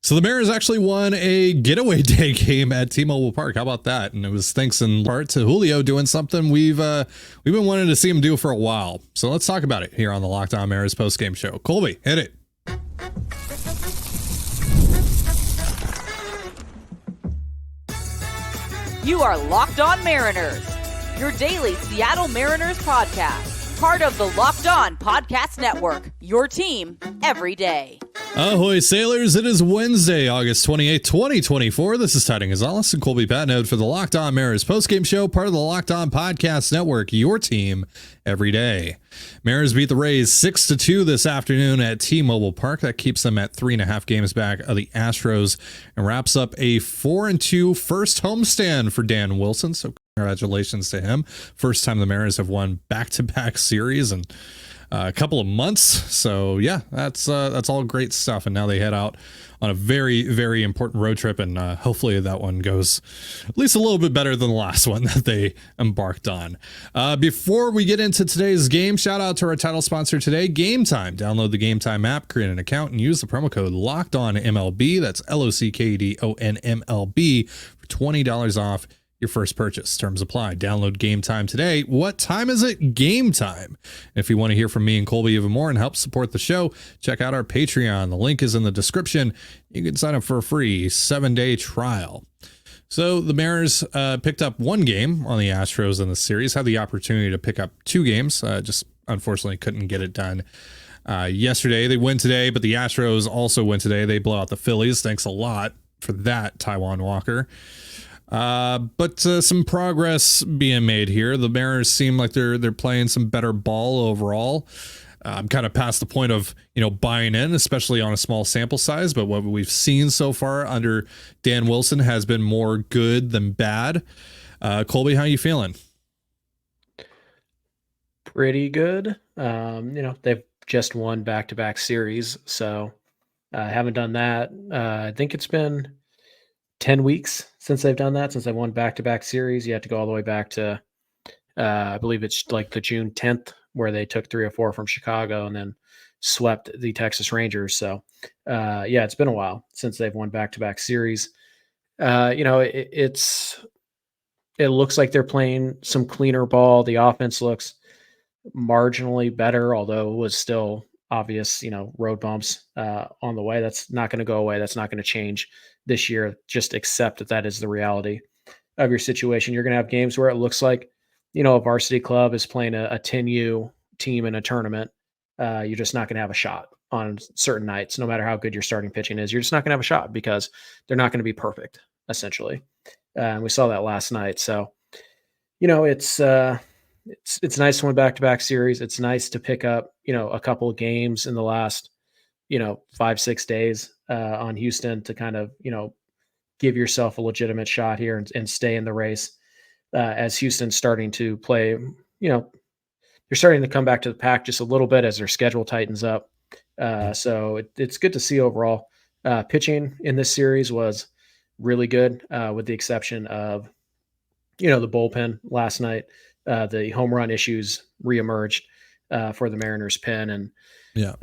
So the Mariners actually won a getaway day game at T-Mobile Park. How about that? And it was thanks in part to Julio doing something we've been wanting to see him do for a while. So let's talk about it here on the Locked On Mariners postgame show. Colby, hit it. You are Locked On Mariners, your daily Seattle Mariners podcast, part of the Locked On Podcast Network, your team every day. Ahoy, sailors. It is Wednesday, August 28th, 2024. This is Ty Gonzalez and Colby Patnode for the Locked On Mariners postgame show, part of the Locked On Podcast Network, your team every day. Mariners beat the Rays 6-2 this afternoon at T-Mobile Park. That keeps them at 3.5 games back of the Astros and wraps up a 4-2 first homestand for Dan Wilson. So congratulations to him. First time the Mariners have won back-to-back series and a couple of months. So yeah, that's all great stuff. And now they head out on a very, very important road trip. And hopefully that one goes at least a little bit better than the last one that they embarked on. Before we get into today's game, shout out to our title sponsor today, Game Time. Download the Game Time app, create an account, and use the promo code LOCKEDONMLB. That's LOCKEDONMLB for $20 off your first purchase. Terms apply. Download Game Time today. What time is it? Game time. If you want to hear from me and Colby even more and help support the show, check out our Patreon. The link is in the description. You can sign up for a free 7-day trial. So the Mariners picked up one game on the Astros in the series, had the opportunity to pick up two games, just unfortunately couldn't get it done yesterday. They win today, but the Astros also win today. They blow out the Phillies. Thanks a lot for that, Taijuan Walker. But some progress being made here. The Mariners seem like they're playing some better ball overall. I'm kind of past the point of, buying in, especially on a small sample size. But what we've seen so far under Dan Wilson has been more good than bad. Colby, how are you feeling? Pretty good. They've just won back-to-back series, so I haven't done that. I think it's been 10 weeks since they've done that, since they won back-to-back series. You have to go all the way back to, I believe it's like the June 10th, where they took 3 or 4 from Chicago and then swept the Texas Rangers. So, it's been a while since they've won back-to-back series. It looks like they're playing some cleaner ball. The offense looks marginally better, although it was still obvious, road bumps on the way. That's not going to go away. That's not going to change this year. Just accept that is the reality of your situation. You're going to have games where it looks like, a varsity club is playing a 10U team in a tournament. You're just not going to have a shot on certain nights. No matter how good your starting pitching is, you're just not going to have a shot because they're not going to be perfect, essentially. And we saw that last night. So, it's nice to win back-to-back series. It's nice to pick up, a couple of games in the last, 5-6 days on Houston to kind of, give yourself a legitimate shot here and stay in the race as Houston's starting to play, they're starting to come back to the pack just a little bit as their schedule tightens up. So it's good to see overall. Pitching in this series was really good with the exception of, the bullpen last night. The home run issues reemerged for the Mariners pen. And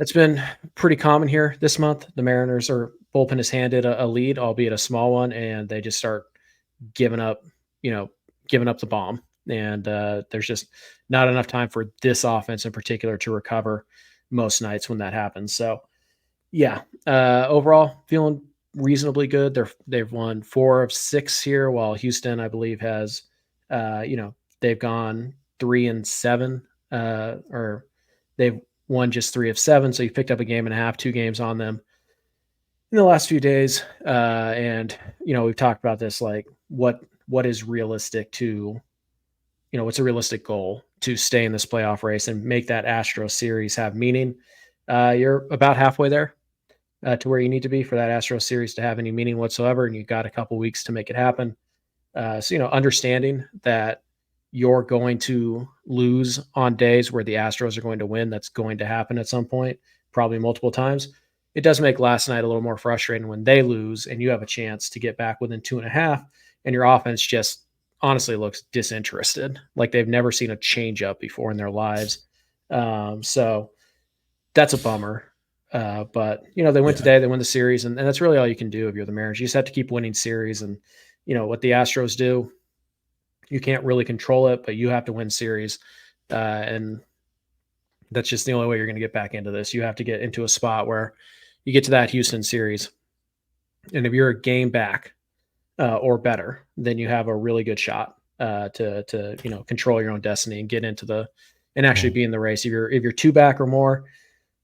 it's been pretty common here this month. The Mariners bullpen is handed a lead, albeit a small one, and they just start giving up the bomb. And there's just not enough time for this offense in particular to recover most nights when that happens. So overall feeling reasonably good. They've won 4 of 6 here, while Houston, I believe, has, they've gone 3-7, or they've won just 3 of 7. So you picked up a game and a half, 2 games on them in the last few days. And, we've talked about this, like what is realistic to, what's a realistic goal to stay in this playoff race and make that Astro series have meaning. You're about halfway there to where you need to be for that Astro series to have any meaning whatsoever. And you've got a couple weeks to make it happen. So, understanding that you're going to lose on days where the Astros are going to win, that's going to happen at some point, probably multiple times. It does make last night a little more frustrating when they lose and you have a chance to get back within 2.5 and your offense just honestly looks disinterested, like they've never seen a change up before in their lives. So that's a bummer. But they win today, they win the series, and that's really all you can do if you're the Mariners. You just have to keep winning series, and what the Astros do, you can't really control it, but you have to win series, and that's just the only way you're going to get back into this. You have to get into a spot where you get to that Houston series, and if you're a game back or better, then you have a really good shot to control your own destiny and get into and actually be in the race. If you're 2 back or more,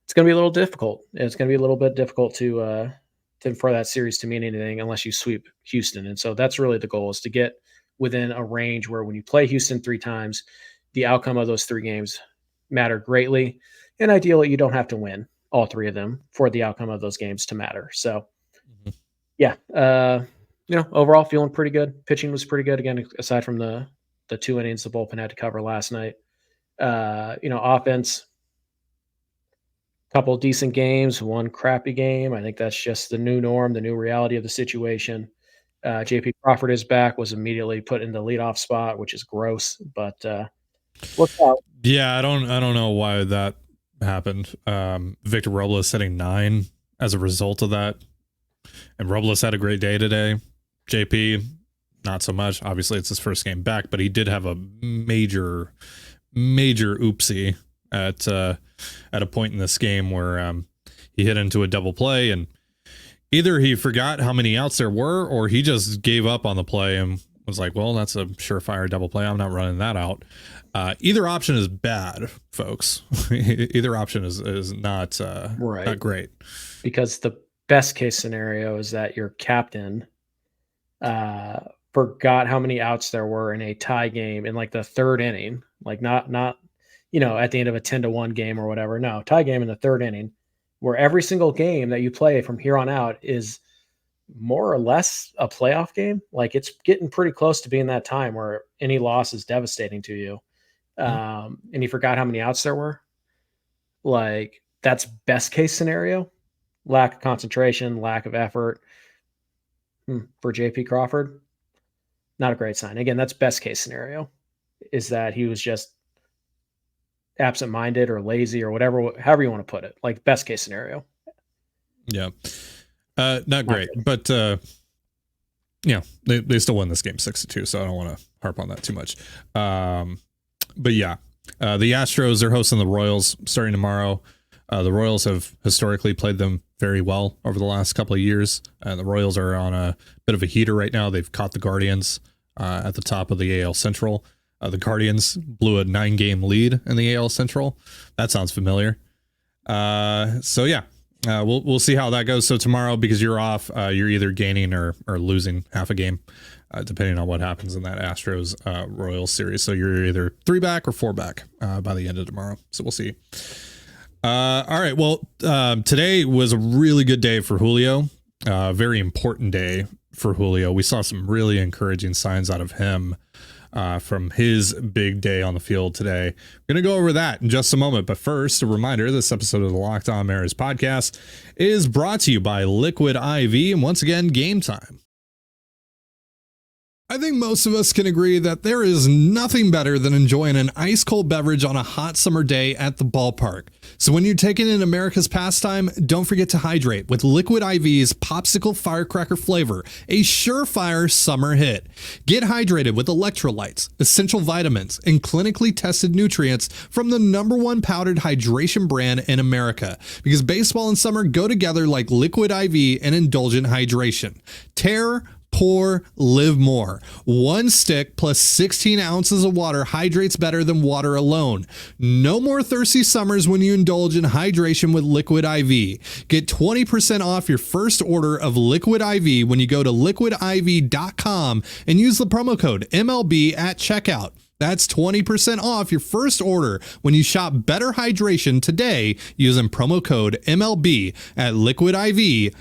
it's going to be a little difficult. It's going to be a little bit difficult for that series to mean anything unless you sweep Houston. And so that's really the goal, is to get within a range where when you play Houston 3 times, the outcome of those 3 games matter greatly. And ideally, you don't have to win all 3 of them for the outcome of those games to matter. So, overall feeling pretty good. Pitching was pretty good, again, aside from the 2 innings the bullpen had to cover last night. Offense, couple decent games, 1 crappy game. I think that's just the new norm, the new reality of the situation. JP Crawford is back, was immediately put in the leadoff spot, which is gross, but what's up? Yeah, I don't know why that happened. Victor Robles hitting 9 as a result of that. And Robles had a great day today. JP, not so much. Obviously, it's his first game back, but he did have a major oopsie at a point in this game where he hit into a double play, and either he forgot how many outs there were, or he just gave up on the play and was like, well, that's a surefire double play, I'm not running that out. Either option is bad, folks. Either option is not not great. Because the best case scenario is that your captain forgot how many outs there were in a tie game in like the 3rd inning, like not at the end of a 10-1 game or whatever. No, tie game in the 3rd inning, where every single game that you play from here on out is more or less a playoff game. Like, it's getting pretty close to being that time where any loss is devastating to you. And you forgot how many outs there were. Like, that's best case scenario. Lack of concentration, lack of effort for JP Crawford. Not a great sign. Again, that's best case scenario, is that he was just absent-minded or lazy or whatever, however you want to put it. Like, best case scenario. Yeah. Not great, but they still won this game 6-2, so I don't want to harp on that too much. But yeah, the Astros are hosting the Royals starting tomorrow. The Royals have historically played them very well over the last couple of years. The Royals are on a bit of a heater right now. They've caught the Guardians at the top of the AL Central. The Guardians blew a 9-game lead in the AL Central. That sounds familiar. So yeah, we'll see how that goes. So tomorrow, because you're off, you're either gaining or losing half a game, depending on what happens in that Astros Royals series. So you're either 3 back or 4 back by the end of tomorrow. So we'll see. All right. Well, today was a really good day for Julio. Very important day for Julio. We saw some really encouraging signs out of him from his big day on the field today. We're going to go over that in just a moment. But first, a reminder, this episode of the Locked On Mariners podcast is brought to you by Liquid IV. And once again, Game Time. I think most of us can agree that there is nothing better than enjoying an ice cold beverage on a hot summer day at the ballpark. So when you're taking in America's pastime, don't forget to hydrate with Liquid IV's Popsicle Firecracker flavor, a surefire summer hit. Get hydrated with electrolytes, essential vitamins, and clinically tested nutrients from the #1 powdered hydration brand in America. Because baseball and summer go together like Liquid IV and indulgent hydration. Tear, pour, live more. 1 stick plus 16 ounces of water hydrates better than water alone. No more thirsty summers when you indulge in hydration with Liquid IV. Get 20% off your first order of Liquid IV when you go to liquidiv.com and use the promo code MLB at checkout. That's 20% off your first order when you shop Better Hydration today using promo code MLB at liquidiv.com.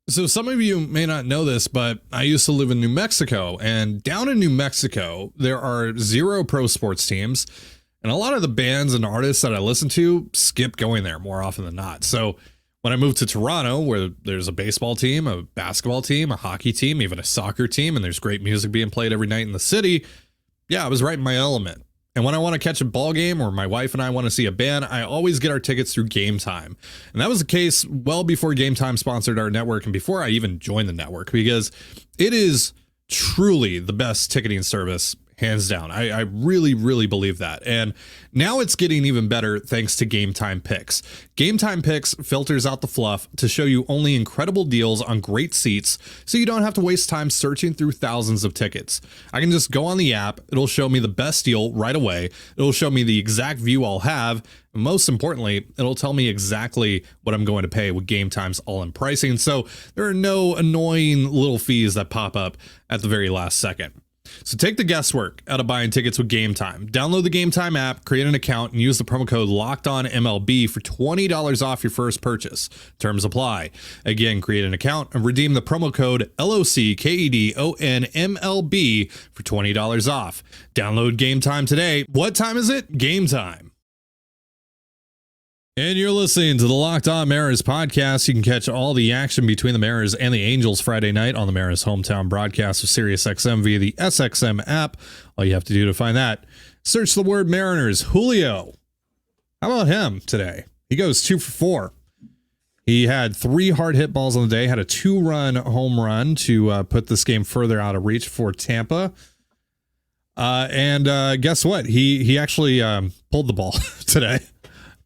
So some of you may not know this, but I used to live in New Mexico, and down in New Mexico, there are 0 pro sports teams, and a lot of the bands and artists that I listen to skip going there more often than not. So when I moved to Toronto, where there's a baseball team, a basketball team, a hockey team, even a soccer team, and there's great music being played every night in the city, yeah, I was right in my element. And when I want to catch a ball game or my wife and I want to see a band, I always get our tickets through Game Time. And that was the case well before Game Time sponsored our network and before I even joined the network, because it is truly the best ticketing service, hands down. I really, really believe that. And now it's getting even better thanks to Game Time Picks. Game Time Picks filters out the fluff to show you only incredible deals on great seats, so you don't have to waste time searching through thousands of tickets. I can just go on the app. It'll show me the best deal right away. It'll show me the exact view I'll have. And most importantly, it'll tell me exactly what I'm going to pay with Game Time's all-in pricing. So there are no annoying little fees that pop up at the very last second. So take the guesswork out of buying tickets with Game Time. Download the Game Time app, create an account, and use the promo code LOCKEDONMLB for $20 off your first purchase. Terms apply. Again, create an account and redeem the promo code LOCKEDONMLB for $20 off. Download Game Time today. What time is it? Game Time. And you're listening to the Locked On Mariners podcast. You can catch all the action between the Mariners and the Angels Friday night on the Mariners hometown broadcast of SiriusXM via the SXM app. All you have to do to find that, search the word Mariners. Julio, how about him today? He goes 2 for 4. He had 3 hard hit balls on the day, had a 2-run home run to put this game further out of reach for Tampa. And guess what? He actually pulled the ball today.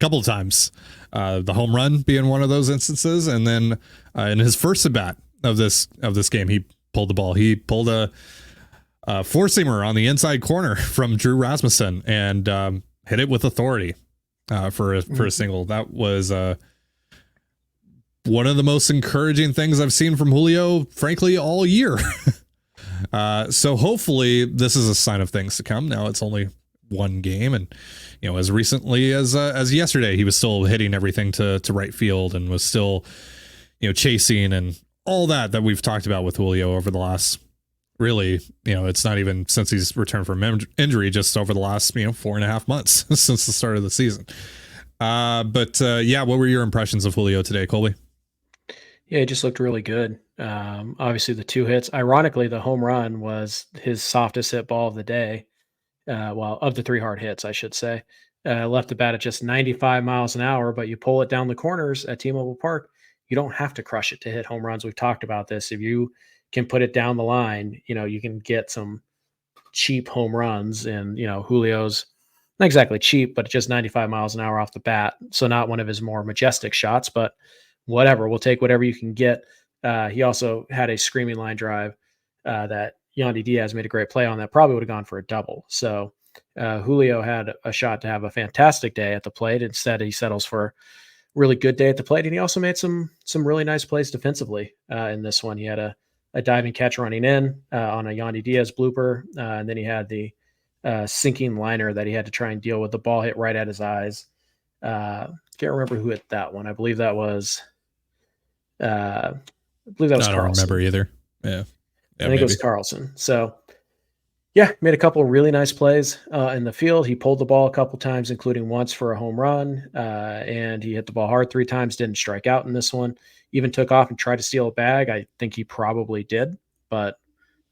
Couple of times, the home run being one of those instances, and then in his first at bat of this game, he pulled the ball. He pulled a four-seamer on the inside corner from Drew Rasmussen and hit it with authority for a single. That was one of the most encouraging things I've seen from Julio, frankly, all year. So hopefully this is a sign of things to come. Now it's only one game, and as recently as yesterday, he was still hitting everything to right field and was still chasing and all that we've talked about with Julio over the last, really, it's not even since he's returned from injury, just over the last 4.5 months since the start of the season. But what were your impressions of Julio today, Colby? Yeah, it just looked really good. Obviously the 2 hits, ironically, the home run was his softest hit ball of the day. Of the 3 hard hits, I should say. Left the bat at just 95 miles an hour, but you pull it down the corners at T-Mobile Park, you don't have to crush it to hit home runs. We've talked about this. If you can put it down the line, you can get some cheap home runs, and Julio's not exactly cheap, but just 95 miles an hour off the bat. So not one of his more majestic shots, but whatever. We'll take whatever you can get. He also had a screaming line drive that Yandy Diaz made a great play on that probably would have gone for a double. So Julio had a shot to have a fantastic day at the plate. Instead, he settles for a really good day at the plate. And he also made some really nice plays defensively in this one. He had a diving catch running in on a Yandy Diaz blooper. And then he had the sinking liner that he had to try and deal with. The ball hit right at his eyes. Can't remember who hit that one. I believe that was I Carlson. don't remember either. Yeah. I think it was Carlson. So, yeah, made a couple of really nice plays in the field. He pulled the ball a couple times, including once for a home run, and he hit the ball hard 3 times, didn't strike out in this one. Even took off and tried to steal a bag. I think he probably did, but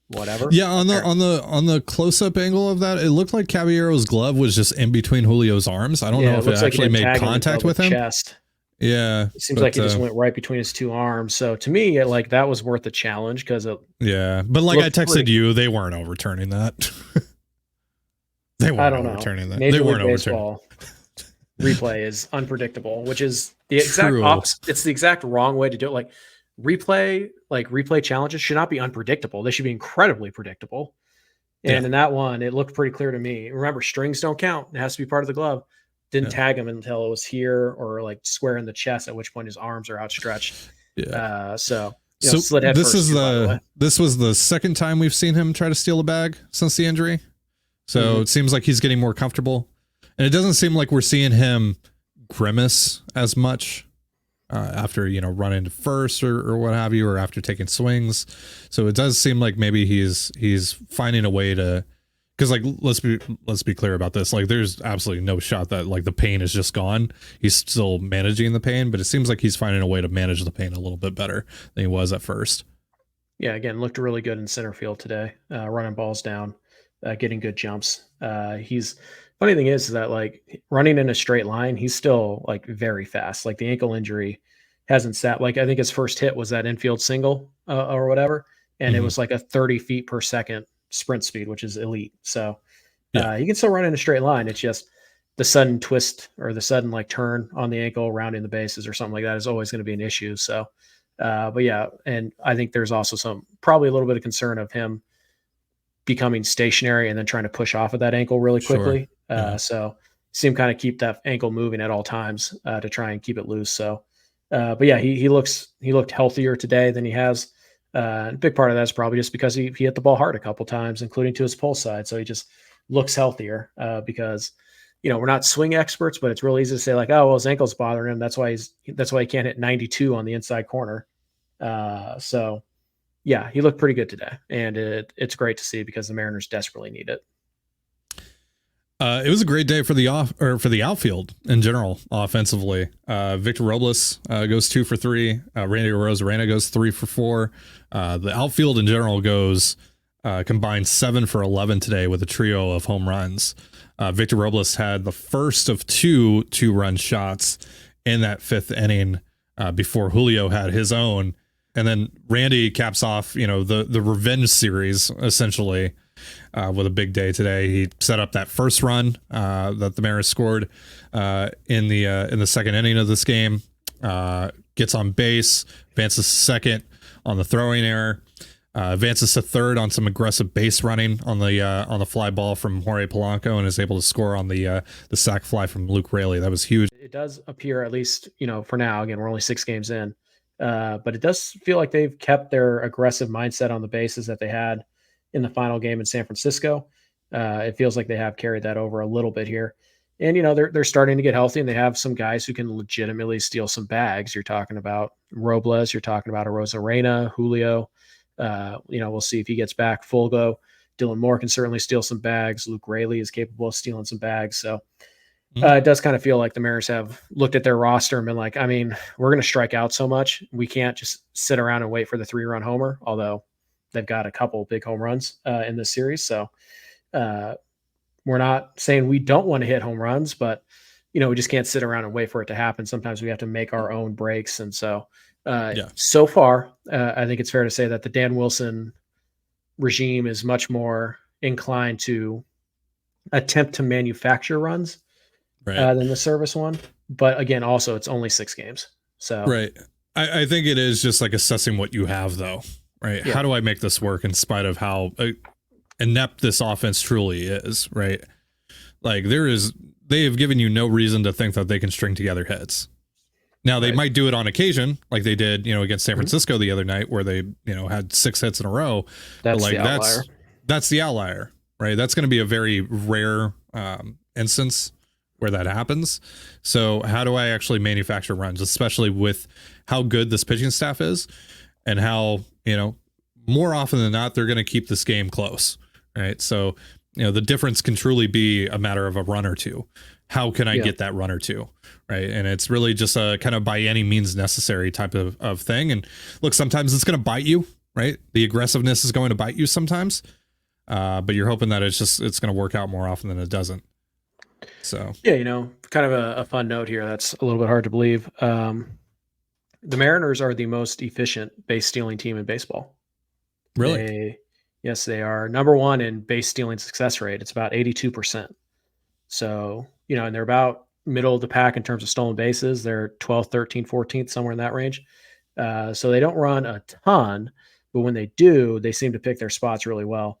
whatever. Yeah, on the close-up angle of that, it looked like Caballero's glove was just in between Julio's arms. I don't know if it actually made contact with him. Chest. Yeah, it seems like he just went right between his 2 arms. So to me, that was worth the challenge because but I texted you, they weren't overturning that. They weren't overturning that. Major League Baseball replay is unpredictable, which is the exact opposite. It's the exact wrong way to do it. Replay challenges should not be unpredictable. They should be incredibly predictable. And in that one, it looked pretty clear to me. Remember, strings don't count. It has to be part of the glove. Didn't tag him until it was here or square in the chest, at which point his arms are outstretched. Yeah. Slid head this first, this was the second time we've seen him try to steal a bag since the injury. So It seems like he's getting more comfortable, and it doesn't seem like we're seeing him grimace as much after running to first or what have you, or after taking swings. So it does seem like maybe he's finding a way to. Because let's be clear about this. There's absolutely no shot that the pain is just gone. He's still managing the pain, but it seems like he's finding a way to manage the pain a little bit better than he was at first. Yeah, again, looked really good in center field today, running balls down, getting good jumps. He's funny thing is that like running in a straight line, he's still like very fast. Like the ankle injury hasn't sat, like I think his first hit was that infield single or whatever. And it was like a 30 feet per second sprint speed, which is elite. So he can still run in a straight line. It's just the sudden twist or the sudden like turn on the ankle, rounding the bases or something like that is always going to be an issue. So, but yeah, and I think there's also probably a little bit of concern of him becoming stationary and then trying to push off of that ankle really quickly. So see him kind of keep that ankle moving at all times to try and keep it loose. So, but yeah, he looked healthier today than he has. A big part of that is probably just because he hit the ball hard a couple times, including to his pull side. So he just looks healthier because, we're not swing experts, but it's real easy to say like, oh, well, his ankle's bothering him. That's why he can't hit 92 on the inside corner. So yeah, he looked pretty good today, and it's great to see because the Mariners desperately need it. It was a great day for the outfield in general, offensively. Victor Robles goes 2 for 3. Randy Arozarena goes 3 for 4. The outfield in general goes combined 7 for 11 today with a trio of home runs. Victor Robles had the first of two 2-run shots in that 5th inning before Julio had his own. And then Randy caps off, the revenge series essentially with a big day today. He set up that first run that the Mariners scored in the 2nd inning of this game. Gets on base, advances second on the throwing error, advances to third on some aggressive base running on the fly ball from Jorge Polanco, and is able to score on the sac fly from Luke Raley. That was huge. It does appear, at least for now. Again, we're only 6 games in. But it does feel like they've kept their aggressive mindset on the bases that they had in the final game in San Francisco. It feels like they have carried that over a little bit here. And, they're starting to get healthy, and they have some guys who can legitimately steal some bags. You're talking about Robles. You're talking about Arozarena, Julio. We'll see if he gets back full go. Dylan Moore can certainly steal some bags. Luke Raley is capable of stealing some bags. So it does kind of feel like the Mariners have looked at their roster and been like, I mean, we're going to strike out so much. We can't just sit around and wait for the 3-run homer, although they've got a couple big home runs in this series. So we're not saying we don't want to hit home runs, but, we just can't sit around and wait for it to happen. Sometimes we have to make our own breaks. And so so far, I think it's fair to say that the Dan Wilson regime is much more inclined to attempt to manufacture runs than the service one. But again, also it's only 6 games. So I think it is just like assessing what you have though, right? How do I make this work in spite of how inept this offense truly is, right? Like they have given you no reason to think that they can string together hits. Now they might do it on occasion, like they did, against San Francisco the other night, where they, had 6 hits in a row. That's the outlier. That's the outlier, right? That's going to be a very rare instance where that happens. So how do I actually manufacture runs, especially with how good this pitching staff is and how, more often than not, they're going to keep this game close, right? So, the difference can truly be a matter of a run or two. How can I get that run or two, right? And it's really just a kind of by any means necessary type of thing. And look, sometimes it's going to bite you, right? The aggressiveness is going to bite you sometimes, but you're hoping that it's going to work out more often than it doesn't. So kind of a fun note here that's a little bit hard to believe. The Mariners are the most efficient base stealing team in baseball. Really? Yes, they are number 1 in base stealing success rate. It's about 82%. So, and they're about middle of the pack in terms of stolen bases. They're 12th, 13th, 14th, somewhere in that range. So they don't run a ton, but when they do, they seem to pick their spots really well.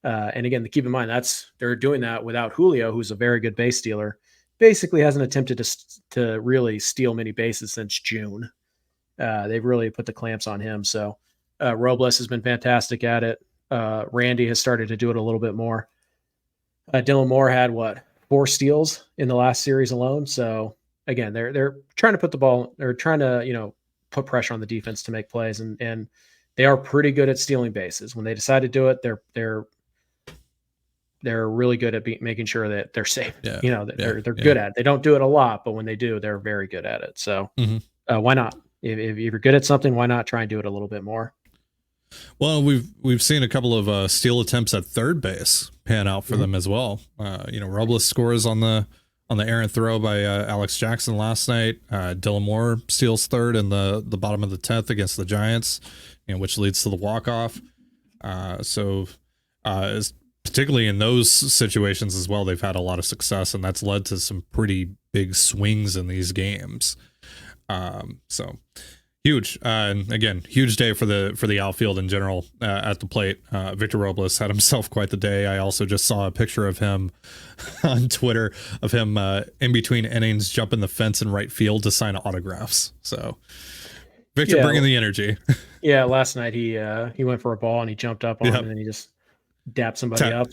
And again, to keep in mind, they're doing that without Julio, who's a very good base stealer. Basically hasn't attempted to really steal many bases since June. They've really put the clamps on him. So Robles has been fantastic at it. Randy has started to do it a little bit more. Dylan Moore had 4 steals in the last series alone. So again, they're trying to put the ball, they're trying to, put pressure on the defense to make plays, and they are pretty good at stealing bases. When they decide to do it, they're really good at making sure that they're safe. They're good at it. They don't do it a lot, but when they do, they're very good at it. So why not? If you're good at something, why not try and do it a little bit more? Well, we've seen a couple of steal attempts at third base pan out for them as well. Robles scores on the errant throw by Alex Jackson last night. Dylan Moore steals third in the bottom of the 10th against the Giants, which leads to the walk-off. Particularly in those situations as well, they've had a lot of success, and that's led to some pretty big swings in these games. So huge. And again, huge day for the outfield in general at the plate. Victor Robles had himself quite the day. I also just saw a picture of him on Twitter of him in between innings jumping the fence in right field to sign autographs. So Victor bringing the energy. Yeah, last night he went for a ball and he jumped up on it and then he just dapped somebody up.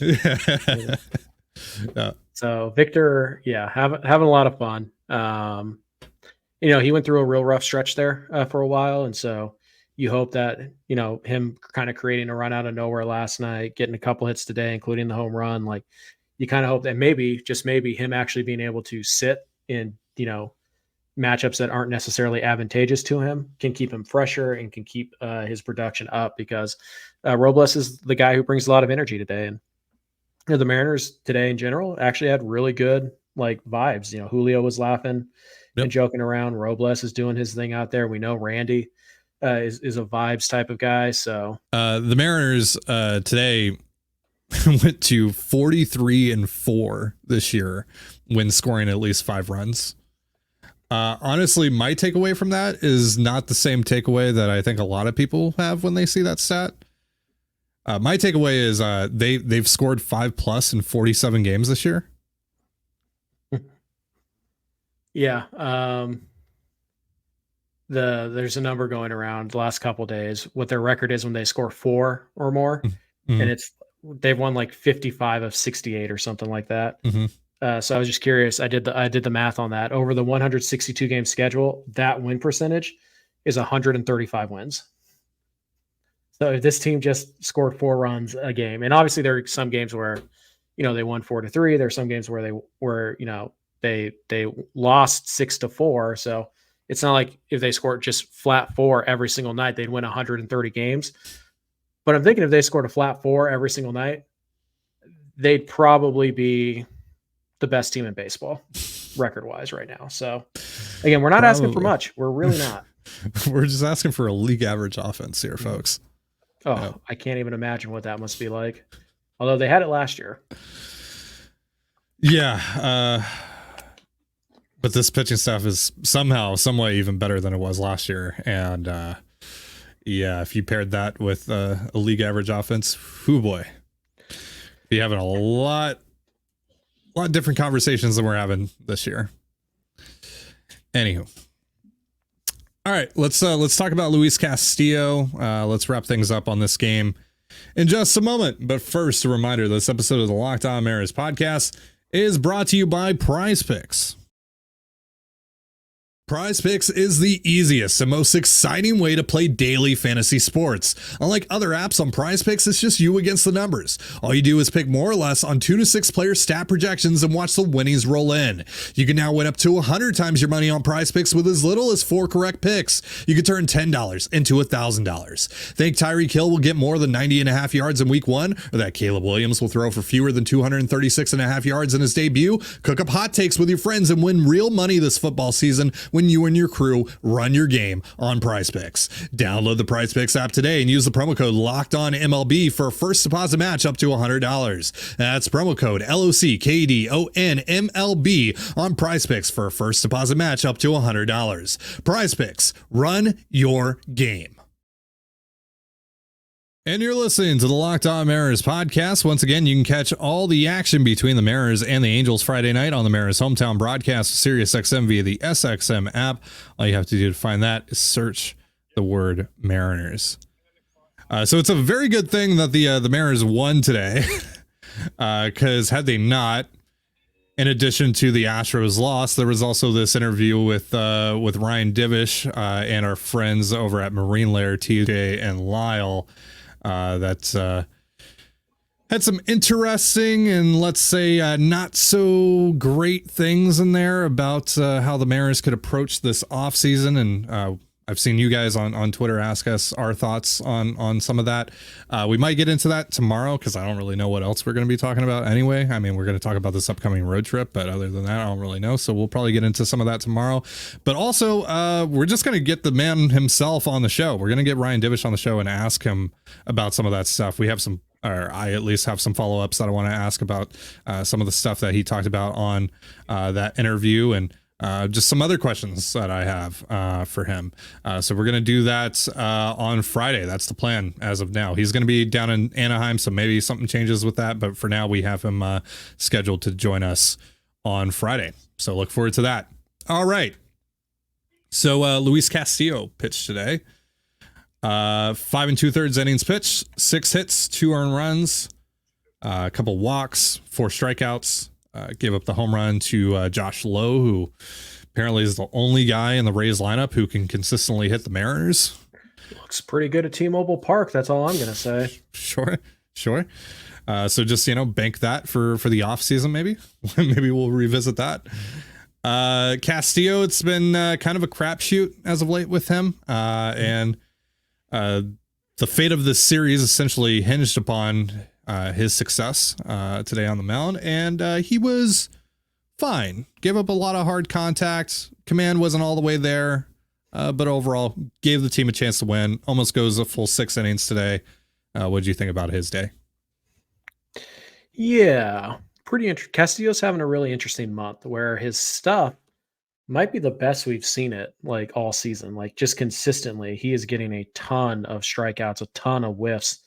Yeah. So Victor, having a lot of fun. He went through a real rough stretch there for a while. And so you hope that, him kind of creating a run out of nowhere last night, getting a couple hits today, including the home run, like you kind of hope that maybe him actually being able to sit in, matchups that aren't necessarily advantageous to him can keep him fresher and can keep his production up, because Robles is the guy who brings a lot of energy today. And the Mariners today in general actually had really good vibes. Julio was laughing and joking around. Robles is doing his thing out there. We know Randy is a vibes type of guy. So the Mariners today went to 43-4 this year when scoring at least 5 runs. Honestly, my takeaway from that is not the same takeaway that I think a lot of people have when they see that stat. My takeaway is they've scored 5+ in 47 games this year. Yeah. There's a number going around the last couple of days, what their record is when they score 4 or more. Mm-hmm. And they've won 55 of 68 or something like that. Mm-hmm. So I was just curious. I did the math on that. Over the 162 game schedule, that win percentage is 135 wins. So this team just scored 4 runs a game. And obviously there are some games where, they won 4-3. There are some games where they lost 6-4. So it's not like if they scored just flat 4 every single night, they'd win 130 games. But I'm thinking if they scored a flat 4 every single night, they'd probably be the best team in baseball record wise right now. So again, we're not asking for much. We're really not. We're just asking for a league average offense here, folks. Oh, I can't even imagine what that must be like. Although they had it last year. Yeah. But this pitching staff is somehow, some way even better than it was last year. And if you paired that with a league average offense, whoo boy, be having a lot different conversations than we're having this year. Anywho. All right, let's talk about Luis Castillo. Let's wrap things up on this game in just a moment. But first, a reminder, this episode of the Locked On Mariners podcast is brought to you by PrizePicks. PrizePicks is the easiest and most exciting way to play daily fantasy sports. Unlike other apps on PrizePicks, it's just you against the numbers. All you do is pick more or less on 2 to 6 player stat projections and watch the winnings roll in. You can now win up to 100 times your money on PrizePicks with as little as 4 correct picks. You can turn $10 into $1,000. Think Tyreek Hill will get more than 90.5 yards in week 1, or that Caleb Williams will throw for fewer than 236.5 yards in his debut? Cook up hot takes with your friends and win real money this football season when you and your crew run your game on PrizePicks. Download the PrizePicks app today and use the promo code LOCKEDONMLB for a first deposit match up to $100. That's promo code LOCKEDONMLB on PrizePicks for a first deposit match up to $100. PrizePicks, run your game. And you're listening to the Locked On Mariners podcast. Once again, you can catch all the action between the Mariners and the Angels Friday night on the Mariners hometown broadcast of SiriusXM via the SXM app. All you have to do to find that is search the word Mariners. So it's a very good thing that the Mariners won today, because had they not, in addition to the Astros loss, there was also this interview with Ryan Divish and our friends over at Marine Lair, TJ and Lyle. That had some interesting and, let's say, not so great things in there about how the Mariners could approach this offseason. And I've seen you guys on Twitter ask us our thoughts on some of that. We might get into that tomorrow because I don't really know what else we're going to be talking about anyway. I mean, we're going to talk about this upcoming road trip, but other than that, I don't really know. So we'll probably get into some of that tomorrow. But also, we're just going to get the man himself on the show. We're going to get Ryan Divish on the show and ask him about some of that stuff. We have some, or I at least have some follow-ups that I want to ask about some of the stuff that he talked about on that interview, and just some other questions that I have for him. So we're going to do that on Friday. That's the plan as of now. He's going to be down in Anaheim, so maybe something changes with that. But for now, we have him scheduled to join us on Friday. So look forward to that. All right. So Luis Castillo pitched today. 5 2/3 innings pitched, 6 hits, 2 earned runs, a couple walks, 4 strikeouts. Gave up the home run to Josh Lowe, who apparently is the only guy in the Rays lineup who can consistently hit the Mariners. Looks pretty good at T-Mobile Park. That's all I'm going to say. Sure. So just, bank that for the off season, maybe. Maybe we'll revisit that. Castillo, it's been kind of a crapshoot as of late with him. And the fate of this series essentially hinged upon his success today on the mound, and he was fine. Gave up a lot of hard contact. Command wasn't all the way there, but overall gave the team a chance to win. Almost goes a full 6 innings today. What did you think about his day? Yeah, pretty interesting. Castillo's having a really interesting month where his stuff might be the best we've seen it like all season. Like just consistently, he is getting a ton of strikeouts, a ton of whiffs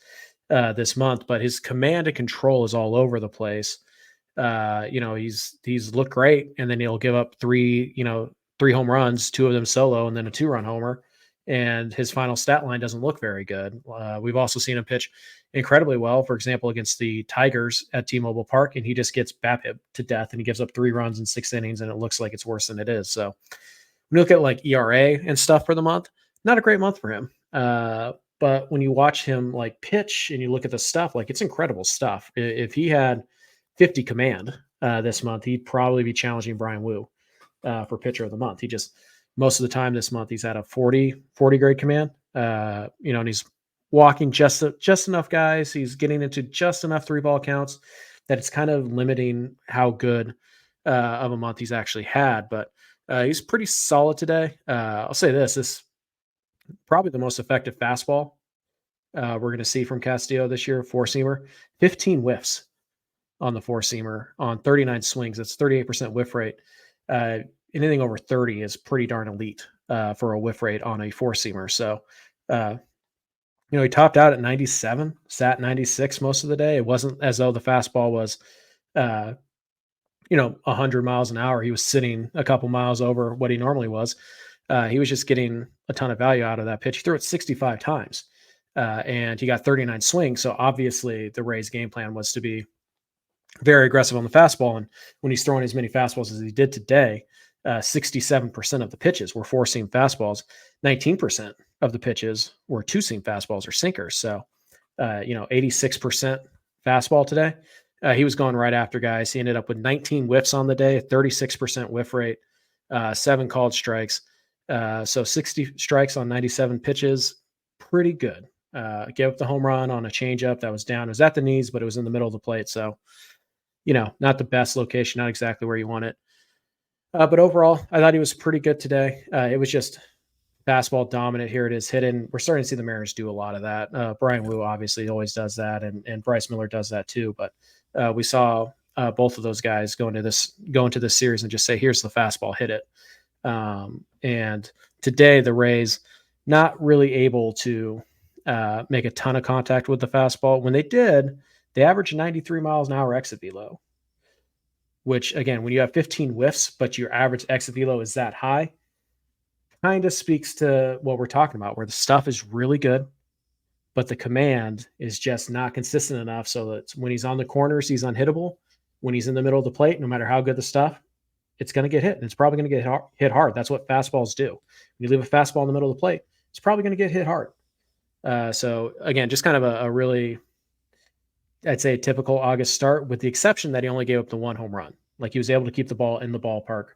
this month, but his command and control is all over the place. He's looked great, and then he'll give up 3 home runs, 2 of them solo, and then a 2-run homer. And his final stat line doesn't look very good. We've also seen him pitch incredibly well, for example, against the Tigers at T-Mobile Park, and he just gets BABIP to death, and he gives up 3 runs in 6 innings, and it looks like it's worse than it is. So when you look at like ERA and stuff for the month, not a great month for him. But when you watch him like pitch and you look at the stuff, like it's incredible stuff. If he had 50 command this month, he'd probably be challenging Brian Wu for pitcher of the month. He just, most of the time this month, he's at a 40 grade command, and he's walking just enough guys. He's getting into just enough 3-ball counts that it's kind of limiting how good of a month he's actually had. But he's pretty solid today. I'll say this probably the most effective fastball we're going to see from Castillo this year, 4-seamer, 15 whiffs on the 4-seamer on 39 swings. That's 38% whiff rate. Anything over 30 is pretty darn elite for a whiff rate on a 4-seamer. So, he topped out at 97, sat 96 most of the day. It wasn't as though the fastball was, 100 miles an hour. He was sitting a couple miles over what he normally was. He was just getting a ton of value out of that pitch. He threw it 65 times, and he got 39 swings. So obviously the Rays' game plan was to be very aggressive on the fastball. And when he's throwing as many fastballs as he did today, 67% of the pitches were 4-seam fastballs. 19% of the pitches were 2-seam fastballs or sinkers. So, 86% fastball today. He was going right after guys. He ended up with 19 whiffs on the day, 36% whiff rate, 7 called strikes. So 60 strikes on 97 pitches, pretty good. Gave up the home run on a changeup that was down. It was at the knees, but it was in the middle of the plate. So, not the best location, not exactly where you want it. But overall, I thought he was pretty good today. It was just fastball dominant. Here it is hidden. We're starting to see the Mariners do a lot of that. Brian Wu obviously always does that, and Bryce Miller does that too. But we saw both of those guys go into this series and just say, here's the fastball, hit it. And today the Rays not really able to make a ton of contact with the fastball. When they did, they averaged 93 miles an hour exit velo, which again, when you have 15 whiffs, but your average exit velo is that high, kind of speaks to what we're talking about, where the stuff is really good, but the command is just not consistent enough so that when he's on the corners, he's unhittable. When he's in the middle of the plate, no matter how good the stuff, it's going to get hit. And it's probably going to get hit hard. That's what fastballs do. When you leave a fastball in the middle of the plate, it's probably going to get hit hard. So again, just kind of a really, I'd say, typical August start, with the exception that he only gave up the 1 home run. Like, he was able to keep the ball in the ballpark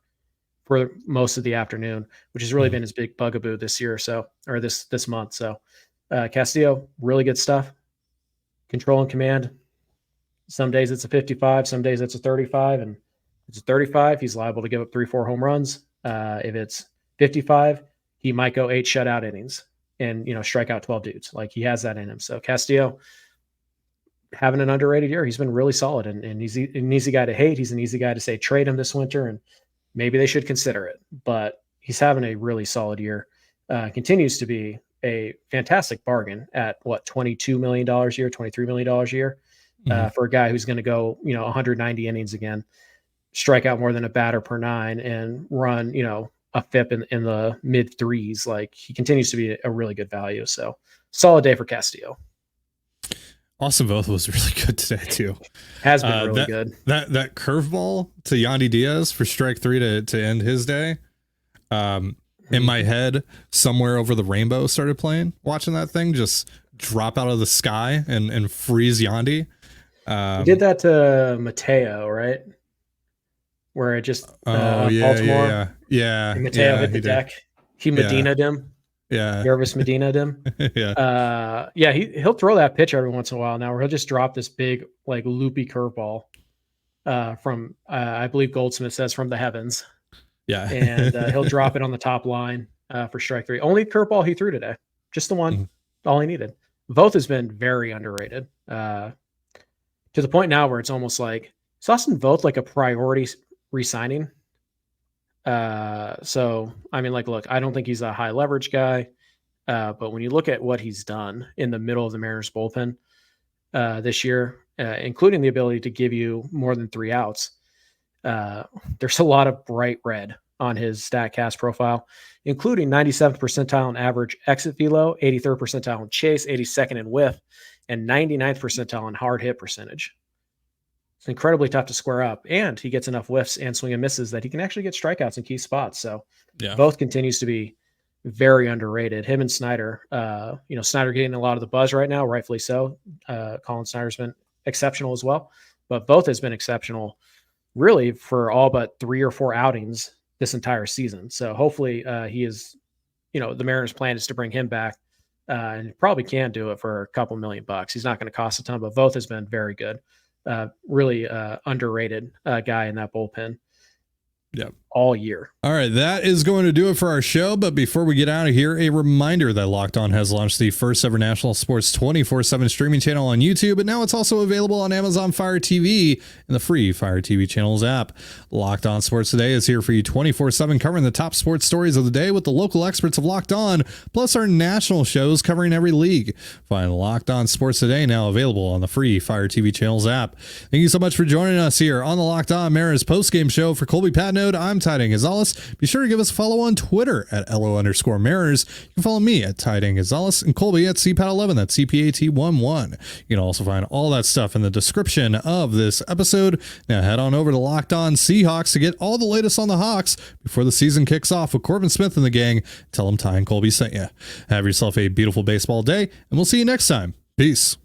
for most of the afternoon, which has really been his big bugaboo this year. So, or this month. So Castillo, really good stuff. Control and command. Some days it's a 55, some days it's a 35, and if it's a 35, he's liable to give up 3-4 home runs. If it's 55, he might go 8 shutout innings and, strike out 12 dudes. Like, he has that in him. So Castillo having an underrated year. He's been really solid, and he's an easy guy to hate. He's an easy guy to say trade him this winter, and maybe they should consider it. But he's having a really solid year. Continues to be a fantastic bargain at $22 million a year, $23 million a year. For a guy who's going to go, 190 innings again, strike out more than a batter per 9, and run, a FIP in the mid 3s. Like, he continues to be a really good value. So solid day for Castillo. Austin Voth was really good today too. Has been really good. That curveball to Yandy Diaz for strike 3 to end his day. In my head, Somewhere Over the Rainbow started playing, watching that thing just drop out of the sky and freeze Yandy. He did that to Mateo, right? Where it just Baltimore. Yeah. And Mateo hit the deck. He Medina'd him. Yeah. Nervous Medina'd him. He'll throw that pitch every once in a while now, where he'll just drop this big, like, loopy curveball from I believe Goldsmith says from the heavens. Yeah. And he'll drop it on the top line for strike 3. Only curveball he threw today. Just the one. All he needed. Voth has been very underrated. To the point now where it's almost like, is Austin Voth like a priority re-signing? So, I mean, like, look, I don't think he's a high leverage guy. But when you look at what he's done in the middle of the Mariners bullpen this year, including the ability to give you more than 3 outs, there's a lot of bright red on his StatCast profile, including 97th percentile in average exit velo, 83rd percentile in chase, 82nd in whiff, and 99th percentile in hard hit percentage. It's incredibly tough to square up, and he gets enough whiffs and swing and misses that he can actually get strikeouts in key spots. So Both continues to be very underrated. Him and Snyder, Snyder getting a lot of the buzz right now, rightfully so. Colin Snyder's been exceptional as well, but Both has been exceptional really for all but 3 or 4 outings this entire season. So hopefully he is, the Mariners' plan is to bring him back, and probably can do it for a couple $1 million. He's not going to cost a ton, but Voth has been very good. Really underrated guy in that bullpen. Yep. All year. All right, that is going to do it for our show. But before we get out of here, a reminder that Locked On has launched the first ever national sports 24/7 streaming channel on YouTube, and now it's also available on Amazon Fire TV and the free Fire TV channels app. Locked On Sports Today is here for you 24/7, covering the top sports stories of the day with the local experts of Locked On, plus our national shows covering every league. Find Locked On Sports Today now available on the free Fire TV channels app. Thank you so much for joining us here on the Locked On Mariners postgame show. For Colby Patnode, I'm Ty Gonzalez. Be sure to give us a follow on Twitter at @LO_Mariners. You can follow me at Ty Gonzalez and Colby at CPAT11. That's CPAT11. You can also find all that stuff in the description of this episode. Now head on over to Locked On Seahawks to get all the latest on the Hawks before the season kicks off with Corbin Smith and the gang. Tell them Ty and Colby sent you. Have yourself a beautiful baseball day, and we'll see you next time. Peace.